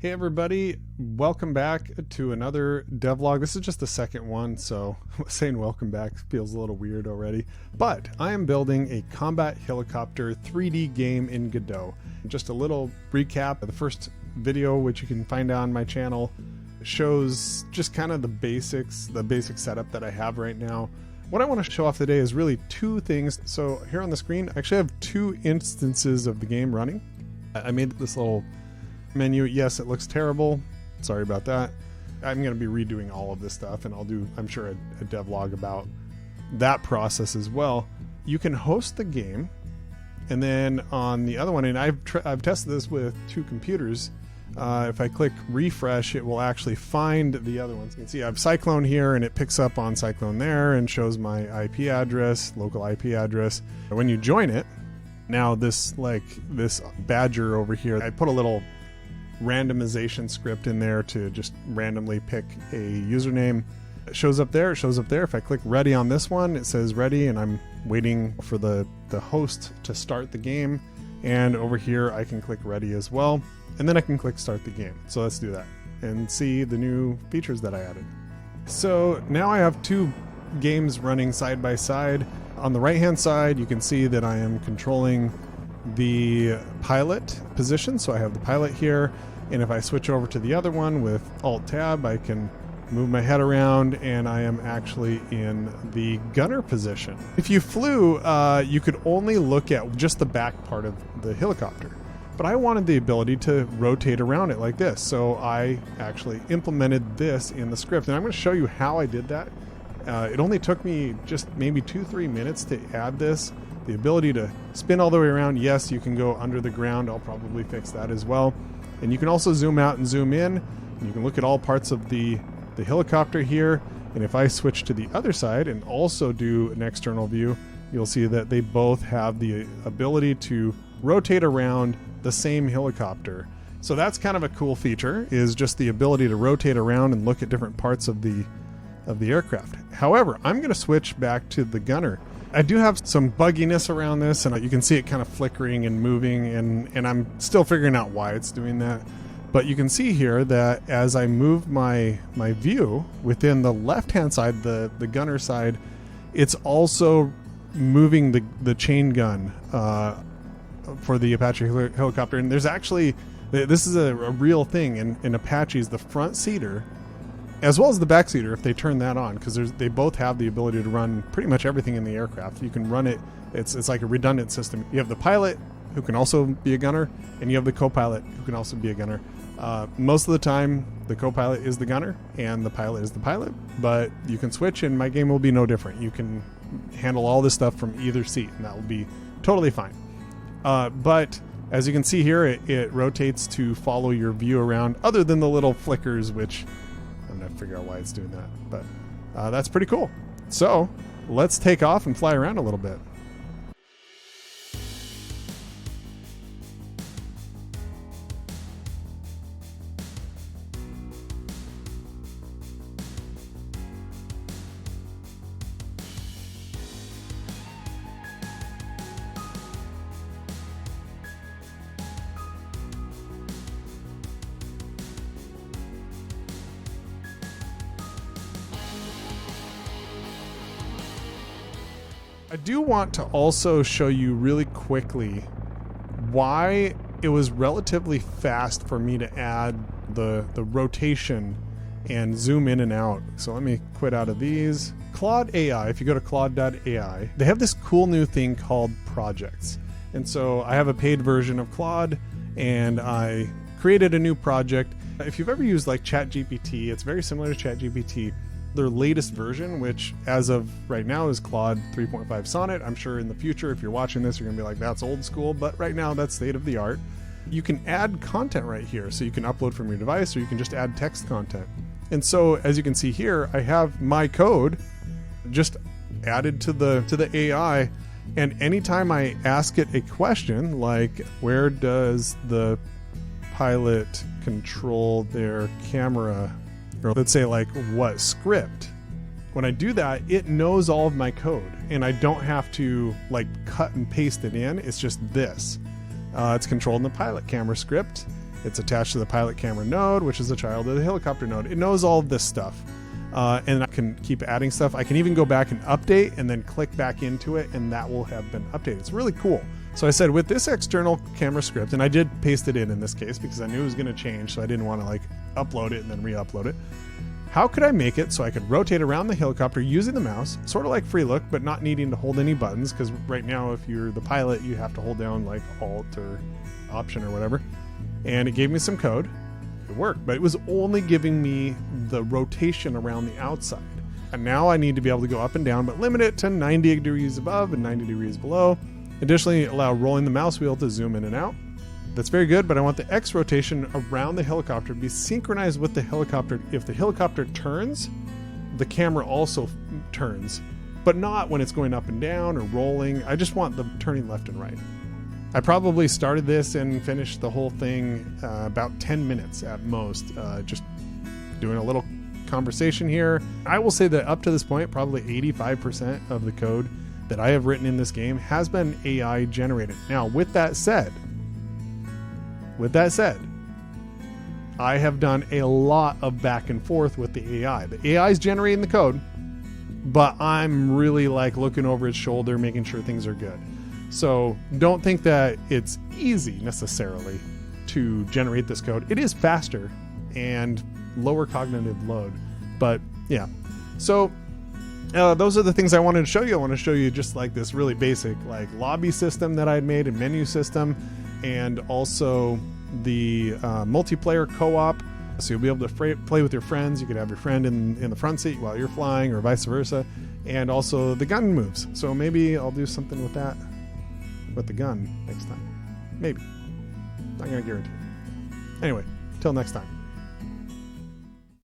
Hey everybody, welcome back to another devlog. This is just the second one, so saying welcome back feels a little weird already. But I am building a combat helicopter 3D game in Godot. Just a little recap. The first video, which you can find on my channel, shows just kind of the basic setup that I have right now. What I want to show off today is really two things. So here on the screen, I actually have two instances of the game running. I made this little menu. Yes, it looks terrible. Sorry about that. I'm going to be redoing all of this stuff, and I'll do, I'm sure, a devlog about that process as well. You can host the game, and then on the other one, and I've tested this with two computers. If I click refresh, it will actually find the other ones. You can see I have Cyclone here, and it picks up on Cyclone there and shows my IP address, local IP address. When you join it, now this badger over here, I put a little randomization script in there to just randomly pick a username. It shows up there, it shows up there. If I click ready on this one, it says ready, and I'm waiting for the host to start the game. And over here I can click ready as well, and then I can click start the game. So let's do that and see the new features that I added. So now I have two games running side by side. On the right hand side, you can see that I am controlling the pilot position. So I have the pilot here, and if I switch over to the other one with Alt Tab, I can move my head around, and I am actually in the gunner position. If you flew, you could only look at just the back part of the helicopter, but I wanted the ability to rotate around it like this. So I actually implemented this in the script, and I'm going to show you how I did that. It only took me just maybe 2-3 minutes to add this. The ability to spin all the way around. Yes, you can go under the ground. I'll probably fix that as well. And you can also zoom out and zoom in. And you can look at all parts of the helicopter here. And if I switch to the other side and also do an external view, you'll see that they both have the ability to rotate around the same helicopter. So that's kind of a cool feature, is just the ability to rotate around and look at different parts of the aircraft. However, I'm going to switch back to the gunner. I do have some bugginess around this, and you can see it kind of flickering and moving, and I'm still figuring out why it's doing that. But you can see here that as I move my view within the left-hand side, the gunner side, it's also moving the chain gun for the Apache helicopter. And there's actually, this is a real thing in Apache's, the front seater, as well as the back seater, if they turn that on, because they both have the ability to run pretty much everything in the aircraft. You can run it, it's like a redundant system. You have the pilot, who can also be a gunner, and you have the co-pilot, who can also be a gunner. Most of the time, the co-pilot is the gunner, and the pilot is the pilot, but you can switch, and my game will be no different. You can handle all this stuff from either seat, and that will be totally fine. But as you can see here, it rotates to follow your view around, other than the little flickers, which I'm going to figure out why it's doing that. But that's pretty cool. So let's take off and fly around a little bit. I do want to also show you really quickly why it was relatively fast for me to add the rotation and zoom in and out. So let me quit out of these. Claude AI, if you go to claude.ai, they have this cool new thing called projects. And so I have a paid version of Claude, and I created a new project. If you've ever used like ChatGPT, it's very similar to ChatGPT. Their latest version, which as of right now is Claude 3.5 Sonnet. I'm sure in the future, if you're watching this, you're gonna be like, that's old school, but right now that's state of the art. You can add content right here. So you can upload from your device, or you can just add text content. And so as you can see here, I have my code just added to the AI. And anytime I ask it a question, like where does the pilot control their camera, or let's say like what script, when I do that, it knows all of my code, and I don't have to like cut and paste it in. It's just this. It's controlled in the pilot camera script, It's attached to the pilot camera node, which is a child of the helicopter node. It knows all of this stuff. And I can keep adding stuff. I can even go back and update and then click back into it, and that will have been updated. It's really cool. So I said with this external camera script, and I did paste it in this case because I knew it was going to change, so I didn't want to like upload it and then re-upload it. How could I make it so I could rotate around the helicopter using the mouse, sort of like Free Look, but not needing to hold any buttons? Because right now, if you're the pilot, you have to hold down like Alt or Option or whatever. And it gave me some code. It worked, but it was only giving me the rotation around the outside. And now I need to be able to go up and down, but limit it to 90 degrees above and 90 degrees below. Additionally, allow rolling the mouse wheel to zoom in and out. That's very good, but I want the X rotation around the helicopter to be synchronized with the helicopter. If the helicopter turns, the camera also turns, but not when it's going up and down or rolling. I just want them turning left and right. I probably started this and finished the whole thing about 10 minutes at most, just doing a little conversation here. I will say that up to this point, probably 85% of the code that I have written in this game has been AI generated. Now, with that said, I have done a lot of back and forth with the AI. The AI is generating the code, but I'm really like looking over its shoulder, making sure things are good. So don't think that it's easy necessarily to generate this code. It is faster and lower cognitive load, but yeah. So those are the things I wanted to show you. I want to show you just like this really basic like lobby system that I had made, a menu system, and also the multiplayer co-op. So you'll be able to play with your friends. You could have your friend in the front seat while you're flying or vice versa. And also the gun moves. So maybe I'll do something with that, with the gun next time. Maybe. Not going to guarantee it. Anyway, till next time.